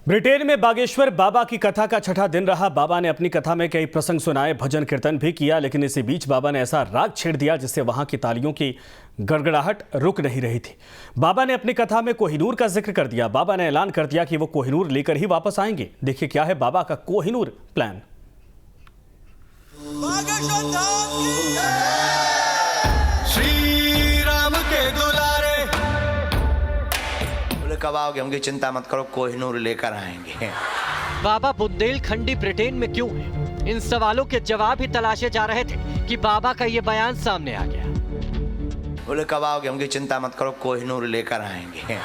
Britain में बागेश्वर बाबा की कथा का छठा दिन रहा। बाबा ने अपनी कथा में कई प्रसंग सुनाए, भजन कीर्तन भी किया, लेकिन इसी बीच बाबा ने ऐसा राग छेड़ दिया जिससे वहां की तालियों की गड़गड़ाहट रुक नहीं रही थी। बाबा ने अपनी कथा में कोहिनूर का जिक्र कर दिया। बाबा ने ऐलान कर दिया कि वो कोहिनूर लेकर ही वापस आएंगे। देखिए क्या है बाबा का कोहिनूर प्लान। श्री राम के दुलारे कब आओगे? हमकी चिंता मत करो, कोहिनूर लेकर आएंगे। बाबा बुंदेलखंडी ब्रिटेन में क्यों है? इन सवालों के जवाब ही तलाशे जा रहे थे कि बाबा का ये बयान सामने आ गया। बोले कब आओगे? हमकी चिंता मत करो, कोहिनूर लेकर आएंगे।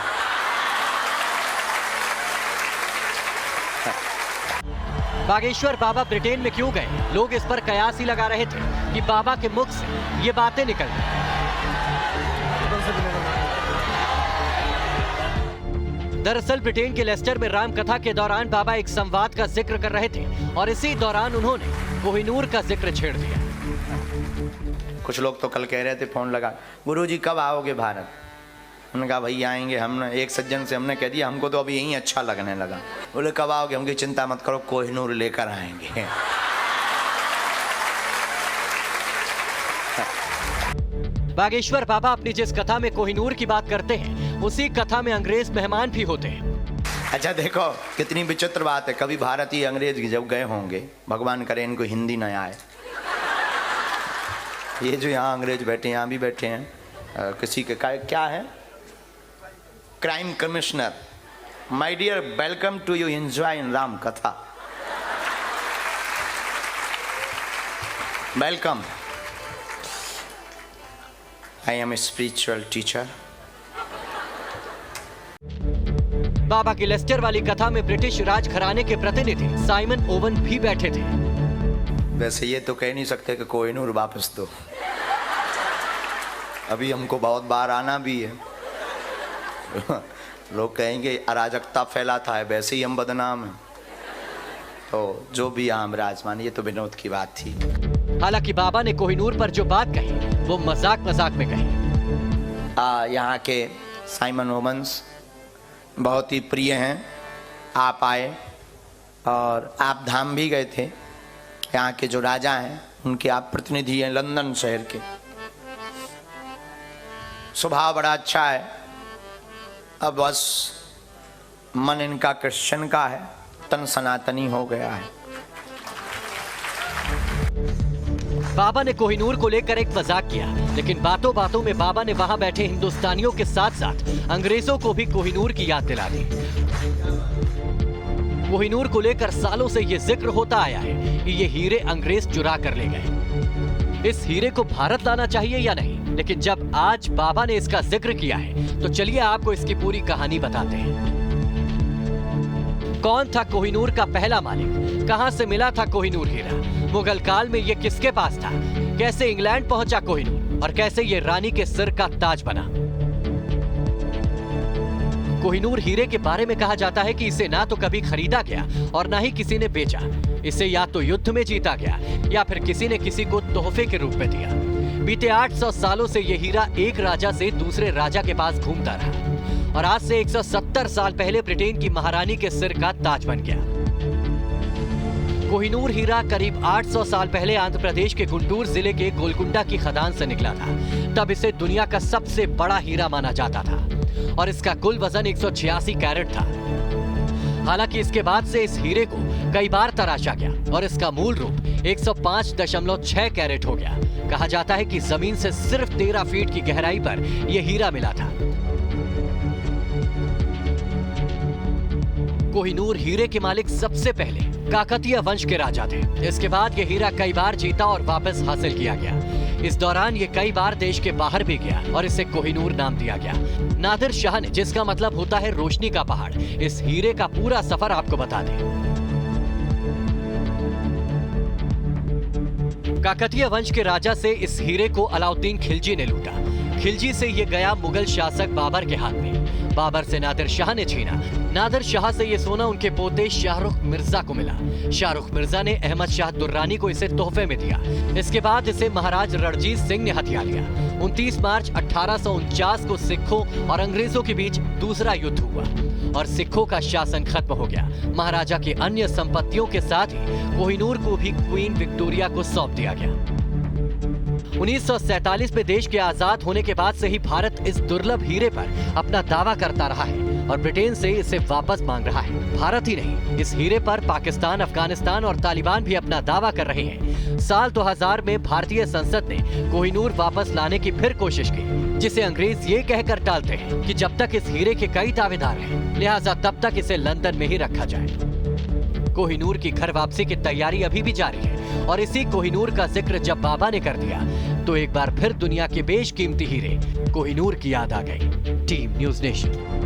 बागेश्वर बाबा ब्रिटेन में क्यों गए? लोग इस पर कयास ही लगा रहे थे कि बाबा के मुख से ये बातें निकल गई। दरअसल ब्रिटेन के लेस्टर में राम कथा के दौरान बाबा एक संवाद का जिक्र कर रहे थे और इसी दौरान उन्होंने कोहिनूर का जिक्र छेड़ दिया। कुछ लोग तो कल कह रहे थे फोन लगा, गुरुजी कब आओगे भारत? उन्होंने कहा भैया आएंगे। हमने एक सज्जन से हमने कह दिया हमको तो अभी यहीं अच्छा लगने लगा। बोले कब आओगे? हमकी चिंता मत करो, कोहिनूर लेकर आएंगे। बागेश्वर बाबा अपनी जिस कथा में कोहिनूर की बात करते हैं उसी कथा में अंग्रेज मेहमान भी होते हैं। अच्छा देखो कितनी विचित्र बात है। कभी भारतीय अंग्रेज जब गए होंगे, भगवान करे इनको हिंदी न आए। ये जो यहाँ अंग्रेज बैठे हैं, यहाँ भी बैठे हैं, किसी के क्या है, crime commissioner. My dear, welcome to you, enjoy in Ram Katha. Welcome, I am a spiritual teacher. बाबा की लेस्टर वाली कथा में ब्रिटिश राज घराने के प्रतिनिधि साइमन ओवन भी बैठे थे। वैसे ये तो कह नहीं सकते कि कोहिनूर वापस दो, अभी हमको बहुत बार आना भी है। लोग कहेंगे अराजकता फैलाता है, वैसे ही हम बदनाम हैं। तो जो भी यहाँ विराजमान, ये तो विनोद की बात थी। हालांकि बाबा ने कोहिनूर पर जो बात कही वो मजाक में कही। यहाँ के साइमन ओवन्स बहुत ही प्रिय हैं। आप आए और आप धाम भी गए थे। यहाँ के जो राजा हैं उनके आप प्रतिनिधि हैं, लंदन शहर के। स्वभाव बड़ा अच्छा है। अब बस मन इनका क्रिश्चियन का है, तन सनातनी हो गया है। बाबा ने कोहिनूर को लेकर एक मजाक किया, लेकिन बातों बातों में बाबा ने वहां बैठे हिंदुस्तानियों के साथ साथ अंग्रेजों को भी कोहिनूर की याद दिला दी। कोहिनूर को लेकर सालों से ये जिक्र होता आया है कि ये हीरे अंग्रेज चुरा कर ले गए। इस हीरे को भारत लाना चाहिए या नहीं, लेकिन जब आज बाबा ने इसका जिक्र किया है तो चलिए आपको इसकी पूरी कहानी बताते हैं। कौन था कोहिनूर का पहला मालिक? कहां से मिला था कोहिनूर हीरा? मुगल काल में ये किसके पास था? कैसे इंग्लैंड पहुंचा कोहिनूर और कैसे ये रानी के सिर का ताज बना? कोहिनूर हीरे के बारे में कहा जाता है कि इसे ना तो कभी खरीदा गया और ना ही किसी ने बेचा। इसे या तो युद्ध में जीता गया या फिर किसी ने किसी को तोहफे के रूप में दिया। बीते 800 सालों से यह हीरा एक राजा से दूसरे राजा के पास घूमता रहा और आज से 170 साल पहले ब्रिटेन की महारानी के सिर का ताज बन गया। कोहिनूर हीरा करीब 800 साल पहले आंध्र प्रदेश के गुंटूर जिले के गोलकुंडा की खदान से निकला था। तब इसे दुनिया का सबसे बड़ा हीरा माना जाता था और इसका कुल वजन 186 कैरेट था। हालांकि इसके बाद से इस हीरे को कई बार तराशा गया और इसका मूल रूप 105.6 कैरेट हो गया। कहा जाता है कि जमीन से सिर्फ 13 फीट की गहराई पर यह हीरा मिला था। कोहिनूर हीरे के मालिक सबसे पहले काकतीय वंश के राजा थे। इसके बाद यह हीरा कई बार जीता और वापस हासिल किया गया। इस दौरान ये कई बार देश के बाहर भी गया और इसे कोहिनूर नाम दिया गया। नादिर शाह ने, जिसका मतलब होता है रोशनी का पहाड़, इस हीरे का पूरा सफर आपको बता दें। काकतीय वंश के राजा से इस हीरे को अलाउद्दीन खिलजी ने लूटा। खिलजी से ये गया मुगल शासक बाबर के हाथ में बाबर से नादिर शाह ने छीना। नादिर शाह से ये सोना उनके पोते शाहरुख मिर्जा को मिला। शाहरुख मिर्जा ने अहमद शाह दुर्रानी को इसे तोहफे में दिया। इसके बाद इसे महाराज रणजीत सिंह ने हथिया लिया। 29 मार्च 1849 को सिखों और अंग्रेजों के बीच दूसरा युद्ध हुआ और सिखों का शासन खत्म हो गया। महाराजा की अन्य संपत्तियों के साथ ही कोहिनूर को भी क्वीन विक्टोरिया को सौंप दिया गया। 1947 में देश के आजाद होने के बाद से ही भारत इस दुर्लभ हीरे पर अपना दावा करता रहा है और ब्रिटेन से इसे वापस मांग रहा है। भारत ही नहीं, इस हीरे पर पाकिस्तान, अफगानिस्तान और तालिबान भी अपना दावा कर रहे हैं। साल 2000 में भारतीय संसद ने कोहिनूर वापस लाने की फिर कोशिश की, जिसे अंग्रेज ये कहकर टालते हैं कि जब तक इस हीरे के कई दावेदार हैं, लिहाजा तब तक इसे लंदन में ही रखा जाए। कोहिनूर की घर वापसी की तैयारी अभी भी जारी है और इसी कोहिनूर का जिक्र जब बाबा ने कर दिया तो एक बार फिर दुनिया के बेशकीमती हीरे कोहिनूर की याद आ गई। Team news nation.